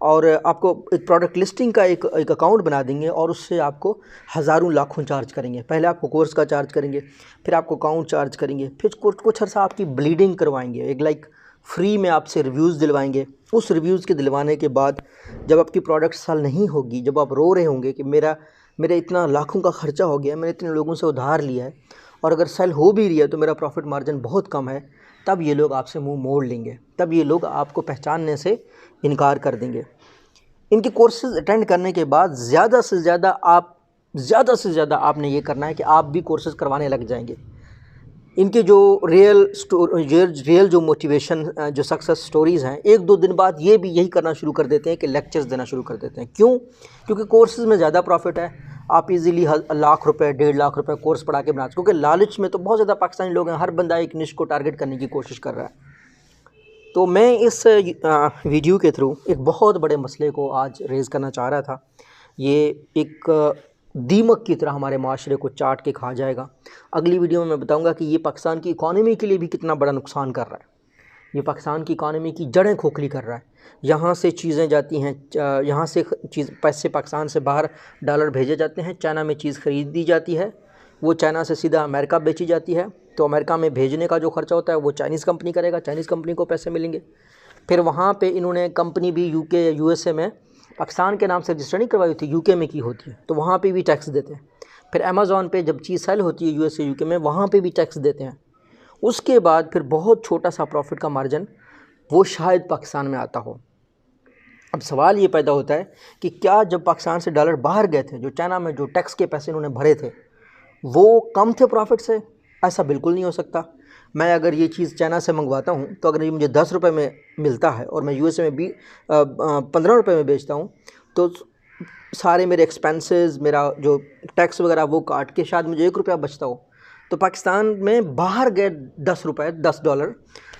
اور آپ کو ایک پروڈکٹ لسٹنگ کا ایک اکاؤنٹ بنا دیں گے اور اس سے آپ کو ہزاروں لاکھوں چارج کریں گے. پہلے آپ کو کورس کا چارج کریں گے, پھر آپ کو اکاؤنٹ چارج کریں گے, پھر کچھ عرصہ آپ کی بلیڈنگ کروائیں گے, ایک لائک فری میں آپ سے ریویوز دلوائیں گے. اس ریویوز کے دلوانے کے بعد جب آپ کی پروڈکٹ سیل نہیں ہوگی, جب آپ رو رہے ہوں گے کہ میرا اتنا لاکھوں کا خرچہ ہو گیا, میں نے اتنے لوگوں سے ادھار لیا ہے اور اگر سیل ہو بھی رہی ہے تو میرا پروفٹ مارجن بہت کم ہے, تب یہ لوگ آپ سے منہ موڑ لیں گے, تب یہ لوگ آپ کو پہچاننے سے انکار کر دیں گے. ان کے کورسز اٹینڈ کرنے کے بعد زیادہ سے زیادہ آپ نے یہ کرنا ہے کہ آپ بھی کورسز کروانے لگ جائیں گے. ان کے جو ریئل جو موٹیویشن جو سکسیس سٹوریز ہیں, 1-2 دن بعد یہ بھی یہی کرنا شروع کر دیتے ہیں کہ لیکچرز دینا شروع کر دیتے ہیں. کیوں؟ کیونکہ کورسز میں زیادہ پروفٹ ہے. آپ ایزیلی لاکھ روپے 1.5 لاکھ روپے کورس پڑھا کے بنا سکتے, کیونکہ لالچ میں تو بہت زیادہ پاکستانی لوگ ہیں, ہر بندہ ایک نش کو ٹارگٹ کرنے کی کوشش کر رہا ہے. تو میں اس ویڈیو کے تھرو ایک بہت بڑے مسئلے کو آج ریز کرنا چاہ رہا تھا. یہ ایک دیمک کی طرح ہمارے معاشرے کو چاٹ کے کھا جائے گا. اگلی ویڈیو میں میں بتاؤں گا کہ یہ پاکستان کی اکانومی کے لیے بھی کتنا بڑا نقصان کر رہا ہے. یہ پاکستان کی اکانومی کی جڑیں کھوکھلی کر رہا ہے. یہاں سے چیزیں جاتی ہیں, یہاں سے پیسے پاکستان سے باہر ڈالر بھیجے جاتے ہیں, چائنا میں چیز خرید دی جاتی ہے, وہ چائنا سے سیدھا امریکہ بیچی جاتی ہے, تو امریکہ میں بھیجنے کا جو خرچہ ہوتا ہے وہ چائنیز کمپنی کرے گا, چائنیز کمپنی کو پیسے ملیں گے. پھر وہاں پہ انہوں نے کمپنی بھی UK یا USA میں پاکستان کے نام سے رجسٹر نہیں کروائی ہوتی, UK میں کی ہوتی ہے, تو وہاں پہ بھی ٹیکس دیتے ہیں. پھر امیزون پہ جب چیز سیل ہوتی ہے USA UK میں, وہاں پہ بھی ٹیکس دیتے ہیں. اس کے بعد پھر بہت چھوٹا سا پروفٹ کا مارجن وہ شاید پاکستان میں آتا ہو. اب سوال یہ پیدا ہوتا ہے کہ کیا جب پاکستان سے ڈالر باہر گئے تھے, جو چائنا میں جو ٹیکس کے پیسے انہوں نے بھرے تھے, وہ کم تھے پروفٹ سے؟ ایسا بالکل نہیں ہو سکتا. میں اگر یہ چیز چائنا سے منگواتا ہوں تو اگر یہ مجھے 10 روپے میں ملتا ہے اور میں USA میں بھی 15 روپے میں بیچتا ہوں, تو سارے میرے ایکسپینسز, میرا جو ٹیکس وغیرہ وہ کاٹ کے شاید مجھے 1 روپیہ بچتا ہو. تو پاکستان میں باہر گئے 10 روپے, $10,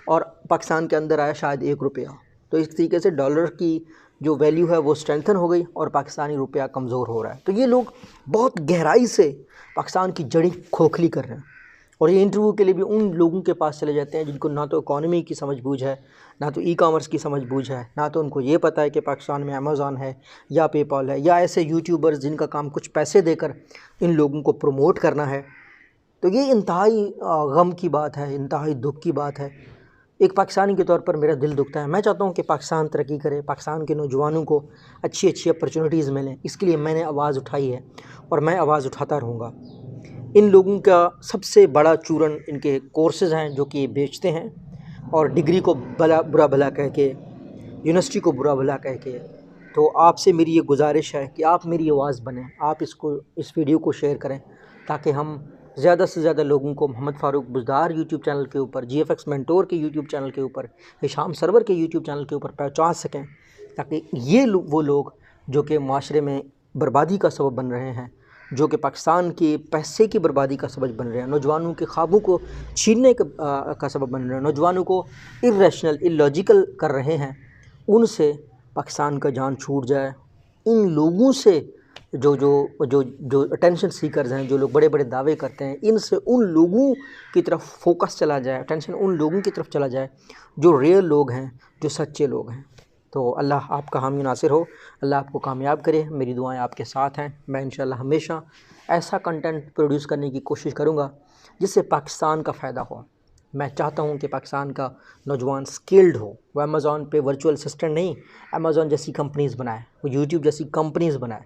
اور پاکستان کے اندر آیا شاید 1 روپیہ. تو اس طریقے سے ڈالر کی جو ویلیو ہے وہ اسٹرینتھن ہو گئی اور پاکستانی روپیہ کمزور ہو رہا ہے. تو یہ لوگ بہت گہرائی سے پاکستان کی جڑیں کھوکھلی کر رہے ہیں, اور یہ انٹرویو کے لیے بھی ان لوگوں کے پاس چلے جاتے ہیں جن کو نہ تو اکانومی کی سمجھ بوجھ ہے, نہ تو ای کامرس کی سمجھ بوجھ ہے, نہ تو ان کو یہ پتہ ہے کہ پاکستان میں امیزون ہے یا پے پال ہے, یا ایسے یوٹیوبرز جن کا کام کچھ پیسے دے کر ان لوگوں کو پروموٹ کرنا ہے. تو یہ انتہائی غم کی بات ہے, انتہائی دکھ کی بات ہے. ایک پاکستانی کے طور پر میرا دل دکھتا ہے. میں چاہتا ہوں کہ پاکستان ترقی کرے, پاکستان کے نوجوانوں کو اچھی اپرچونیٹیز ملیں. اس کے لیے میں نے آواز اٹھائی ہے اور میں آواز اٹھاتا رہوں گا. ان لوگوں کا سب سے بڑا چورن ان کے کورسز ہیں جو کہ یہ بیچتے ہیں, اور ڈگری کو برا بھلا کہہ کے, یونیورسٹی کو برا بھلا کہہ کے. تو آپ سے میری یہ گزارش ہے کہ آپ میری آواز بنیں, آپ اس ویڈیو کو شیئر کریں تاکہ ہم زیادہ سے زیادہ لوگوں کو محمد فاروق بزدار یوٹیوب چینل کے اوپر, GFX مینٹور کے یوٹیوب چینل کے اوپر, ہشام سرور کے یوٹیوب چینل کے اوپر پہنچا سکیں, تاکہ یہ وہ لوگ جو کہ معاشرے میں بربادی کا سبب بن رہے ہیں, جو کہ پاکستان کے پیسے کی بربادی کا سبب بن رہے ہیں, نوجوانوں کے خوابوں کو چھیننے کا سبب بن رہے ہیں, نوجوانوں کو illogical کر رہے ہیں, ان سے پاکستان کا جان چھوٹ جائے. ان لوگوں سے جو اٹینشن سیکرز ہیں, جو لوگ بڑے بڑے دعوے کرتے ہیں, ان سے ان لوگوں کی طرف فوکس چلا جائے, اٹینشن ان لوگوں کی طرف چلا جائے جو ریئل لوگ ہیں, جو سچے لوگ ہیں. تو اللہ آپ کا حامی ناصر ہو, اللہ آپ کو کامیاب کرے. میری دعائیں آپ کے ساتھ ہیں. میں انشاءاللہ ہمیشہ ایسا کنٹینٹ پروڈیوس کرنے کی کوشش کروں گا جس سے پاکستان کا فائدہ ہو. میں چاہتا ہوں کہ پاکستان کا نوجوان سکلڈ ہو, وہ امیزون پہ ورچوئل اسسٹنٹ نہیں, امیزون جیسی کمپنیز بنائے, وہ یوٹیوب جیسی کمپنیز بنائے.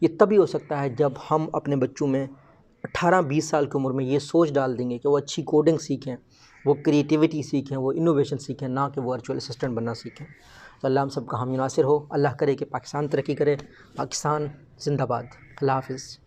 یہ تبھی ہو سکتا ہے جب ہم اپنے بچوں میں 18-20 سال کی عمر میں یہ سوچ ڈال دیں گے کہ وہ اچھی کوڈنگ سیکھیں, وہ کریٹیوٹی سیکھیں, وہ انوویشن سیکھیں, نہ کہ وہ ورچوئل اسسٹنٹ بننا سیکھیں. تو اللہ ہم سب کا حامی ناصر ہو. اللہ کرے کہ پاکستان ترقی کرے. پاکستان زندہ باد. اللہ حافظ.